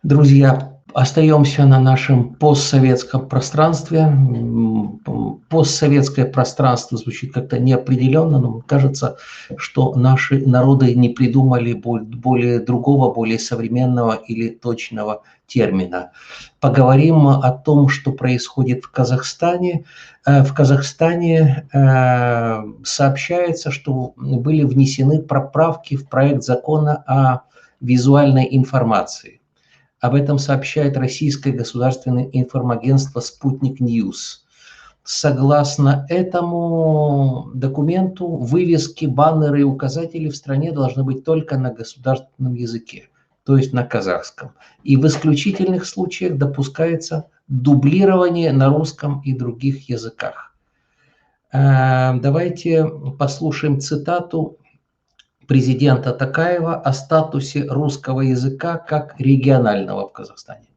Друзья, остаемся на нашем постсоветском пространстве. Постсоветское пространство звучит как-то неопределенно, но кажется, что наши народы не придумали более другого, более современного или точного термина. Поговорим о том, что происходит в Казахстане. В Казахстане сообщается, что были внесены поправки в проект закона о визуальной информации. Об этом сообщает российское государственное информагентство «Спутник Ньюс». Согласно этому документу, вывески, баннеры и указатели в стране должны быть только на государственном языке, то есть на казахском. И в исключительных случаях допускается дублирование на русском и других языках. Давайте послушаем цитату президента Токаева о статусе русского языка как регионального в Казахстане.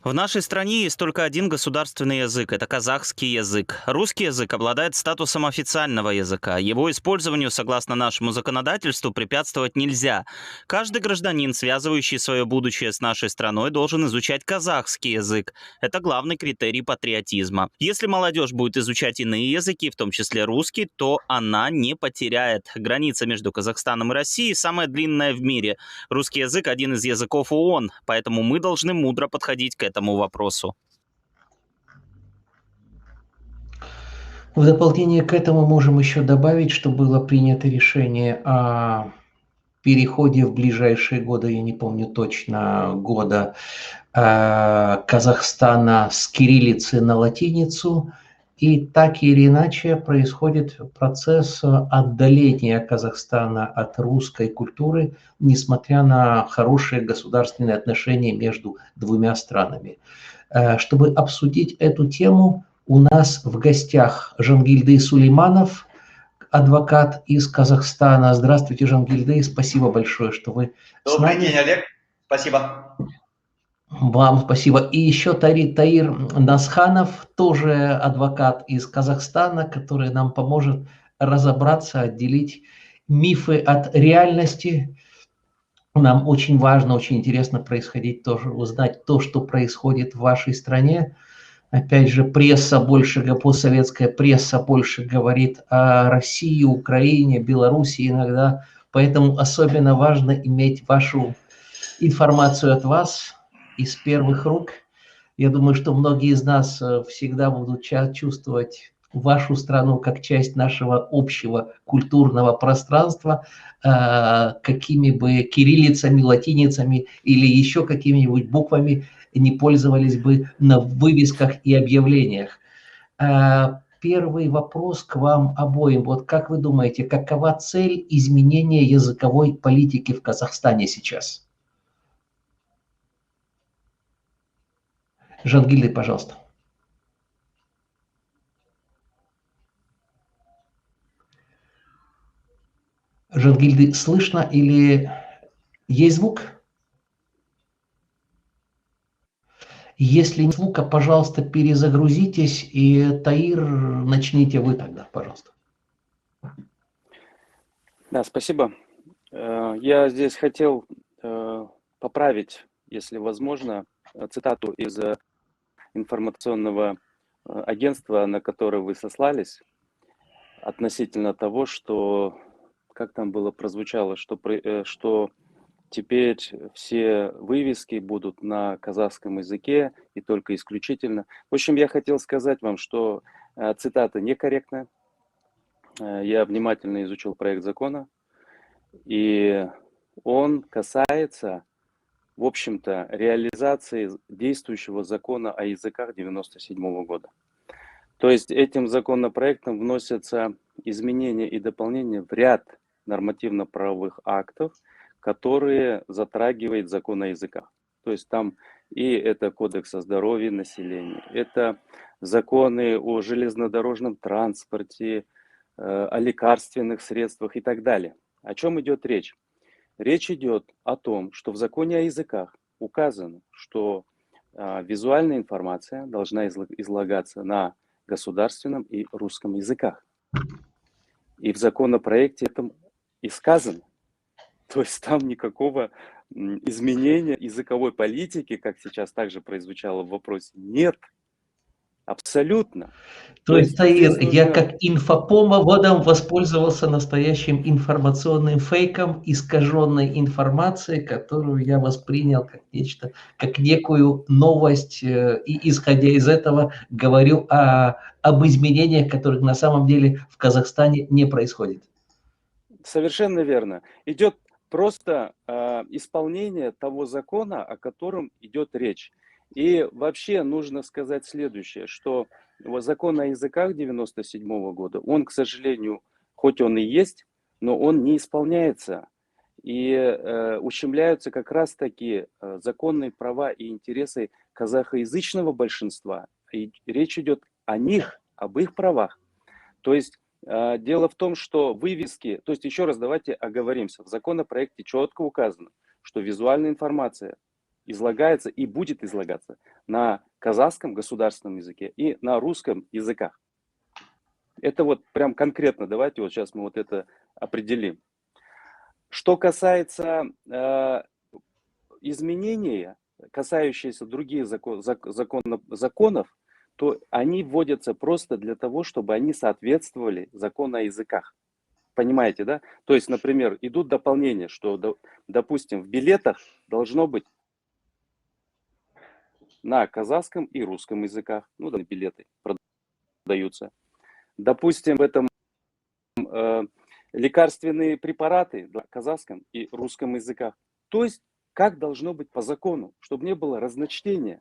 В нашей стране есть только один государственный язык – это казахский язык. Русский язык обладает статусом официального языка. Его использованию, согласно нашему законодательству, препятствовать нельзя. Каждый гражданин, связывающий свое будущее с нашей страной, должен изучать казахский язык. Это главный критерий патриотизма. Если молодежь будет изучать иные языки, в том числе русский, то она не потеряет. Граница между Казахстаном и Россией самая длинная в мире. Русский язык – один из языков ООН, поэтому мы должны мудро подходить к этому вопросу. В дополнение к этому можем еще добавить, что было принято решение о переходе в ближайшие годы, я не помню точно года, Казахстана с кириллицы на латиницу. И так или иначе происходит процесс отдаления Казахстана от русской культуры, несмотря на хорошие государственные отношения между двумя странами. Чтобы обсудить эту тему, у нас в гостях Жангильдей Сулейманов, адвокат из Казахстана. Здравствуйте, Жангильдей, спасибо большое, что вы с нами. Добрый день, Олег. Спасибо. Вам спасибо. И еще Таир Насханов, тоже адвокат из Казахстана, который нам поможет разобраться, отделить мифы от реальности. Нам очень важно, очень интересно происходить тоже, узнать то, что происходит в вашей стране. Опять же, пресса больше, постсоветская пресса больше говорит о России, Украине, Беларуси иногда. Поэтому особенно важно иметь вашу информацию от вас из первых рук. Я думаю, что многие из нас всегда будут чувствовать вашу страну как часть нашего общего культурного пространства, какими бы кириллицами, латиницами или еще какими-нибудь буквами не пользовались бы на вывесках и объявлениях. Первый вопрос к вам обоим. Вот как вы думаете, какова цель изменения языковой политики в Казахстане сейчас? Жангильдей, пожалуйста. Жангильдей, слышно или есть звук? Если нет звука, пожалуйста, перезагрузитесь, и Таир, начните вы тогда, пожалуйста. Да, спасибо. Я здесь хотел поправить, если возможно, цитату из информационного агентства, на которое вы сослались, относительно того, что, как там было прозвучало, что теперь все вывески будут на казахском языке и только исключительно. В общем, я хотел сказать вам, что цитата некорректная. Я внимательно изучил проект закона, и он касается, в общем-то, реализации действующего закона о языках 1997 года. То есть этим законопроектом вносятся изменения и дополнения в ряд нормативно-правовых актов, которые затрагивает закон о языках. То есть там и это Кодекс о здоровье населения, это законы о железнодорожном транспорте, о лекарственных средствах и так далее. О чем идет речь? Речь идет о том, что в законе о языках указано, что визуальная информация должна излагаться на государственном и русском языках. И в законопроекте этом и сказано. То есть там никакого изменения языковой политики, как сейчас также прозвучало в вопросе, нет. Абсолютно. То есть, Таир, здесь я нужно... как инфоповодом воспользовался настоящим информационным фейком, искаженной информацией, которую я воспринял как нечто, как некую новость, и исходя из этого говорю об изменениях, которых на самом деле в Казахстане не происходит. Совершенно верно. Идет просто исполнение того закона, о котором идет речь. И вообще нужно сказать следующее, что закон о языках 97 года, он, к сожалению, хоть он и есть, но он не исполняется. И ущемляются как раз-таки законные права и интересы казахоязычного большинства. И речь идет о них, об их правах. То есть дело в том, что вывески, то есть еще раз давайте оговоримся, в законопроекте четко указано, что визуальная информация излагается и будет излагаться на казахском государственном языке и на русском языках. Это вот прям конкретно, давайте вот сейчас мы вот это определим. Что касается изменения, касающиеся других законов, то они вводятся просто для того, чтобы они соответствовали закону о языках. Понимаете, да? То есть, например, идут дополнения, что, допустим, в билетах должно быть на казахском и русском языках. Ну, да, билеты продаются. Допустим, в этом лекарственные препараты на казахском и русском языках. То есть, как должно быть по закону, чтобы не было разночтения.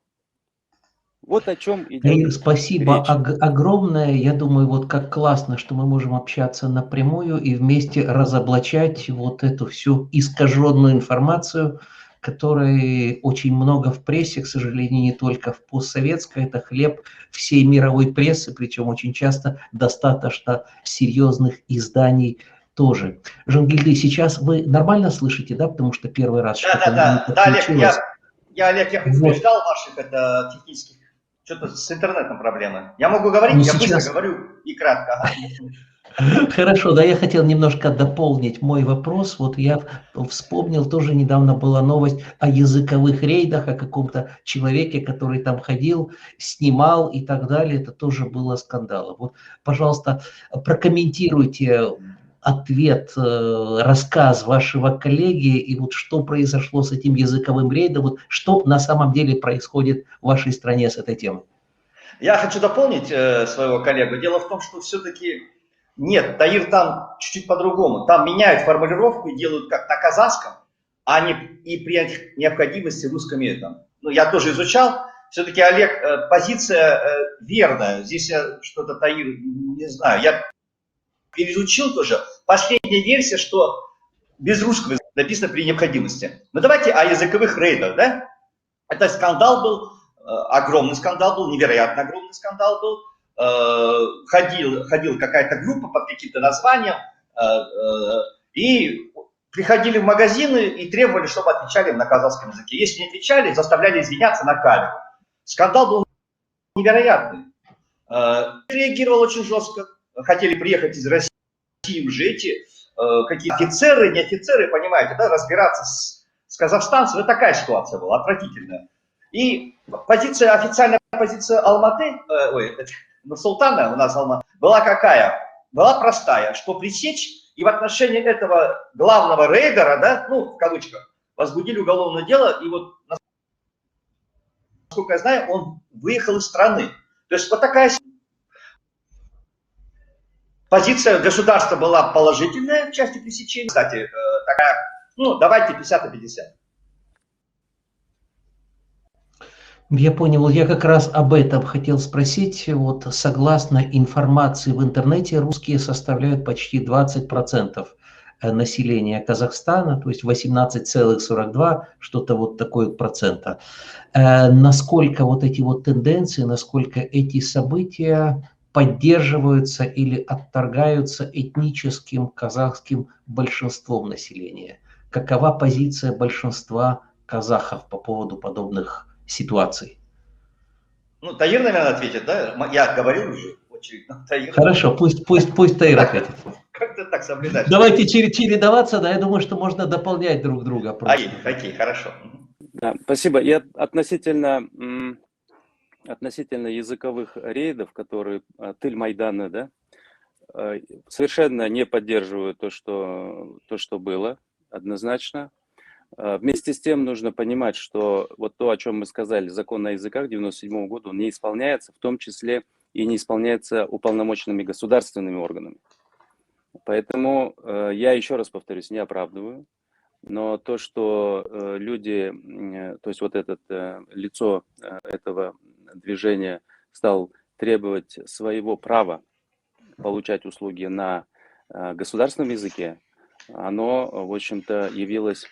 Вот о чем идет Таир, спасибо речь. огромное. Я думаю, вот как классно, что мы можем общаться напрямую и вместе разоблачать вот эту всю искаженную информацию, которой очень много в прессе, к сожалению, не только в постсоветской, это хлеб всей мировой прессы, причем очень часто достаточно серьезных изданий тоже. Жангильды, сейчас вы нормально слышите, да, потому что первый раз что-то Да, Олег, случилось. Олег, я предупреждал ваших технических, что-то с интернетом проблемы. Я могу говорить, я быстро говорю и кратко. Хорошо, да, я хотел немножко дополнить мой вопрос. Вот я вспомнил, тоже недавно была новость о языковых рейдах, о каком-то человеке, который там ходил, снимал и так далее. Это тоже было скандалом. Вот, пожалуйста, прокомментируйте ответ, рассказ вашего коллеги и вот что произошло с этим языковым рейдом, вот что на самом деле происходит в вашей стране с этой темой. Я хочу дополнить своего коллегу. Дело в том, что все-таки нет, Таир там чуть-чуть по-другому. Там меняют формулировку и делают как на казахском, а не и при необходимости русском языке. Ну, я тоже изучал. Все-таки, Олег, позиция верная. Здесь я что-то, Таир, не знаю. Я переизучил тоже. Последняя версия, что без русского языка написано при необходимости. Но давайте о языковых рейдах, да? Это скандал был, огромный скандал был, невероятно огромный скандал был. Ходила какая-то группа под каким-то названием, и приходили в магазины и требовали, чтобы отвечали на казахском языке. Если не отвечали, заставляли извиняться на камеру. Скандал был невероятный. Реагировал очень жестко. Хотели приехать из России уже эти какие-то офицеры, не офицеры, понимаете, да, разбираться с казахстанцами. Такая ситуация была, отвратительная. И официальная позиция Алматы, Нур-Султана у нас была какая? Была простая, что пресечь, и в отношении этого главного рейдера, да, ну, в кавычках, возбудили уголовное дело, и вот, насколько я знаю, он выехал из страны. То есть вот такая позиция государства была положительная в части пресечения. Кстати, такая, ну, давайте 50 на 50. Я понял, я как раз об этом хотел спросить. Вот согласно информации в интернете, русские составляют почти 20% населения Казахстана, то есть 18,42, что-то вот такое процента. Насколько вот эти вот тенденции, насколько эти события поддерживаются или отторгаются этническим казахским большинством населения? Какова позиция большинства казахов по поводу подобных ситуаций? Ну, Таир, наверное, ответит, да? Я говорил уже, очередь на Таир. Хорошо, пусть Таир ответит. Как-то так соблюдать. Давайте чередоваться, да, я думаю, что можно дополнять друг друга. Окей, хорошо. Да, спасибо. И относительно языковых рейдов, которые тыль Майдана, да, совершенно не поддерживаю то, что было, однозначно. Вместе с тем нужно понимать, что вот то, о чем мы сказали, закон о языках 1997 года, он не исполняется, в том числе и не исполняется уполномоченными государственными органами. Поэтому я еще раз повторюсь, не оправдываю, но то, что люди, то есть вот лицо этого движения стал требовать своего права получать услуги на государственном языке, оно, в общем-то, явилось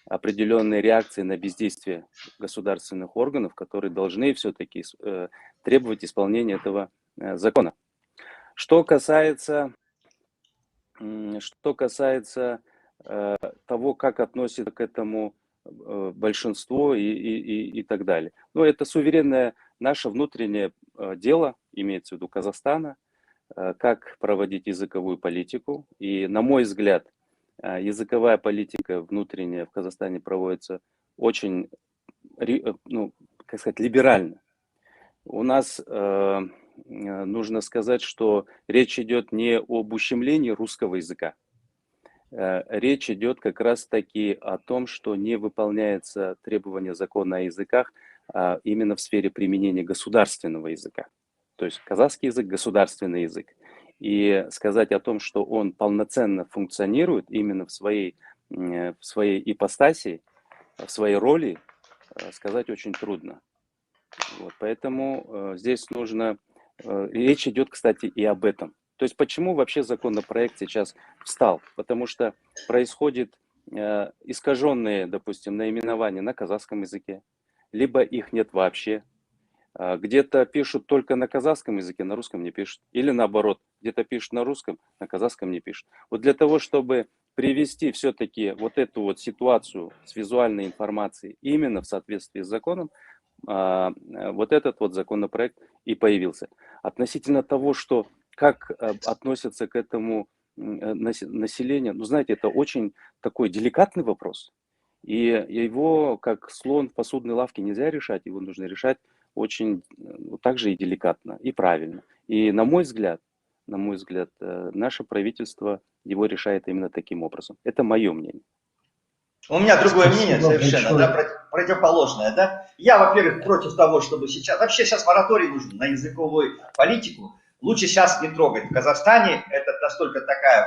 определенной реакцией на бездействие государственных органов, которые должны все-таки требовать исполнения этого закона. Что касается того, как относится к этому большинство и так далее. Но это суверенное наше внутреннее дело, имеется в виду Казахстана, как проводить языковую политику. И, на мой взгляд, языковая политика внутренняя в Казахстане проводится очень, как сказать, либерально. У нас нужно сказать, что речь идет не об ущемлении русского языка. Речь идет как раз-таки о том, что не выполняется требование закона о языках именно в сфере применения государственного языка. То есть казахский язык – государственный язык. И сказать о том, что он полноценно функционирует именно в своей ипостаси, в своей роли, сказать очень трудно. Вот, поэтому здесь нужно… Речь идет, кстати, и об этом. То есть почему вообще законопроект сейчас встал? Потому что происходит искаженные, допустим, наименования на казахском языке, либо их нет вообще. Где-то пишут только на казахском языке, на русском не пишут. Или наоборот, где-то пишут на русском, на казахском не пишут. Вот для того, чтобы привести все-таки вот эту вот ситуацию с визуальной информацией именно в соответствии с законом, вот этот вот законопроект и появился. Относительно того, что как относятся к этому население, ну, знаете, это очень такой деликатный вопрос. И его, как слон в посудной лавке, нельзя решать, его нужно решать очень также и деликатно, и правильно. И на мой взгляд, наше правительство его решает именно таким образом. Это мое мнение. У меня другое мнение совершенно, да, противоположное. Да? Я, во-первых, против того, чтобы сейчас мораторий нужен на языковую политику. Лучше сейчас не трогать. В Казахстане это настолько такая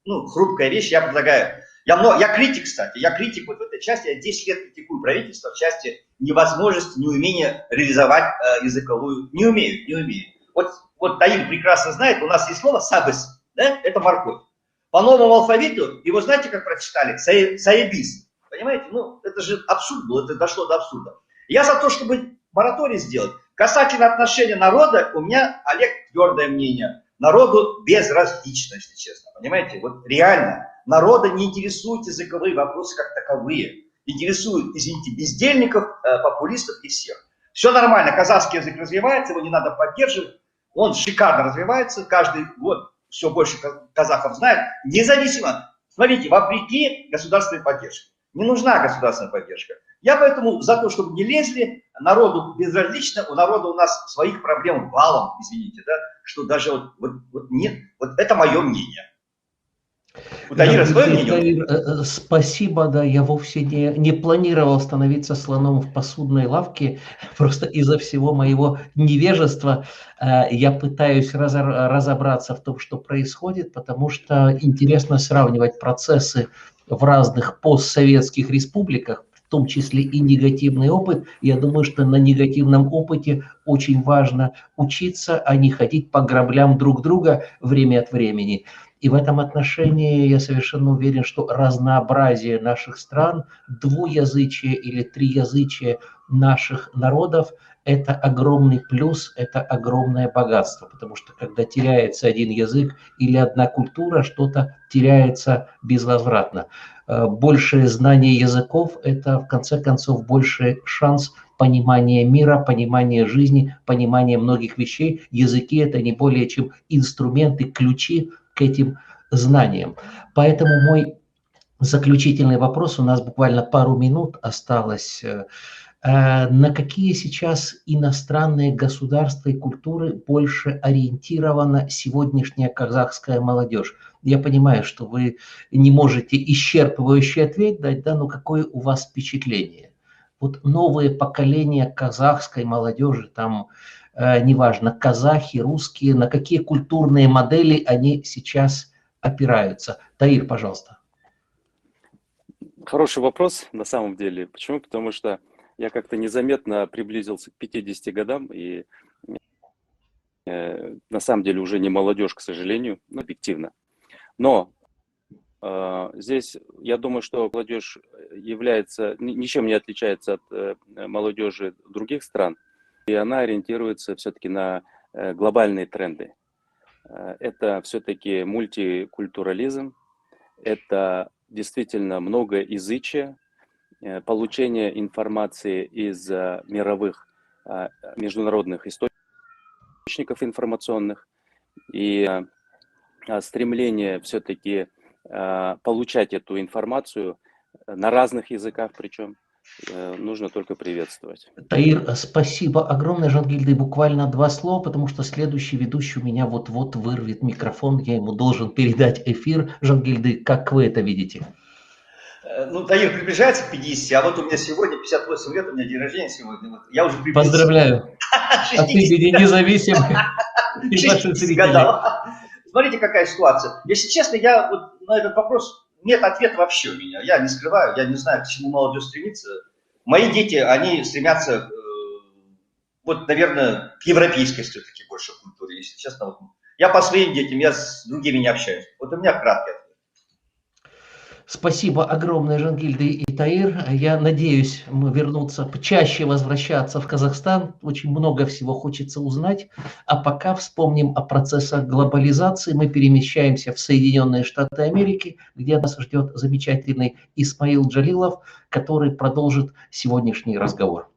вот, хрупкая вещь. Я предлагаю. Я критик, кстати. Я критик вот в этой части. Я 10 лет критикую правительство в части невозможности, неумения реализовать языковую. Не умею. Вот Таир прекрасно знает, у нас есть слово «сабыс», да? Это морковь. По новому алфавиту, его знаете, как прочитали? Саебис. Понимаете? Это же абсурд был, это дошло до абсурда. Я за то, чтобы мораторий сделать. Касательно отношения народа, у меня, Олег, твердое мнение. Народу безразлично, если честно. Понимаете? Вот реально. Народа не интересуют языковые вопросы как таковые. Интересуют, извините, бездельников, популистов и всех. Все нормально, казахский язык развивается, его не надо поддерживать. Он шикарно развивается, каждый год все больше казахов знает, независимо, смотрите, вопреки государственной поддержке. Не нужна государственная поддержка. Я поэтому за то, чтобы не лезли, народу безразлично, у народа у нас своих проблем валом, извините, да, что даже вот нет, вот это мое мнение. У Таира свое мнение? Спасибо, да, я вовсе не планировал становиться слоном в посудной лавке, просто из-за всего моего невежества я пытаюсь разобраться в том, что происходит, потому что интересно сравнивать процессы в разных постсоветских республиках, в том числе и негативный опыт. Я думаю, что на негативном опыте очень важно учиться, а не ходить по граблям друг друга время от времени. И в этом отношении я совершенно уверен, что разнообразие наших стран, двуязычие или триязычие наших народов – это огромный плюс, это огромное богатство. Потому что когда теряется один язык или одна культура, что-то теряется безвозвратно. Большее знание языков – это, в конце концов, больший шанс понимания мира, понимания жизни, понимания многих вещей. Языки – это не более чем инструменты, ключи к этим знаниям. Поэтому мой заключительный вопрос, у нас буквально пару минут осталось. На какие сейчас иностранные государства и культуры больше ориентирована сегодняшняя казахская молодежь? Я понимаю, что вы не можете исчерпывающий ответ дать, да, но какое у вас впечатление? Вот новые поколения казахской молодежи, там, неважно, казахи, русские, на какие культурные модели они сейчас опираются? Таир, пожалуйста. Хороший вопрос на самом деле. Почему? Потому что я как-то незаметно приблизился к 50 годам и на самом деле уже не молодежь, к сожалению, объективно. Но здесь я думаю, что молодежь является, ничем не отличается от молодежи других стран, и она ориентируется все-таки на глобальные тренды. Это все-таки мультикультурализм, это действительно многоязычие, получение информации из мировых международных источников информационных и стремление все-таки получать эту информацию на разных языках, причем нужно только приветствовать. Таир, спасибо огромное. Жангильды, буквально 2 слова, потому что следующий ведущий у меня вот-вот вырвет микрофон, я ему должен передать эфир. Жангильды, как вы это видите? Ну, Таир приближается к 50, а вот у меня сегодня 58 лет, у меня день рождения сегодня. Вот, я уже приблизился. Поздравляю. От имени независимых и наших зрителей. Смотрите, какая ситуация. Если честно, я вот на этот вопрос, нет ответа вообще у меня. Я не скрываю, я не знаю, к чему молодежь стремится. Мои дети, они стремятся, вот, наверное, к европейской все-таки больше культуре, если честно. Вот. Я по своим детям, я с другими не общаюсь. Вот у меня краткий ответ. Спасибо огромное, Жангильды и Таир. Я надеюсь, мы вернуться, чаще возвращаться в Казахстан. Очень много всего хочется узнать. А пока вспомним о процессах глобализации. Мы перемещаемся в Соединенные Штаты Америки, где нас ждет замечательный Исмаил Джалилов, который продолжит сегодняшний разговор.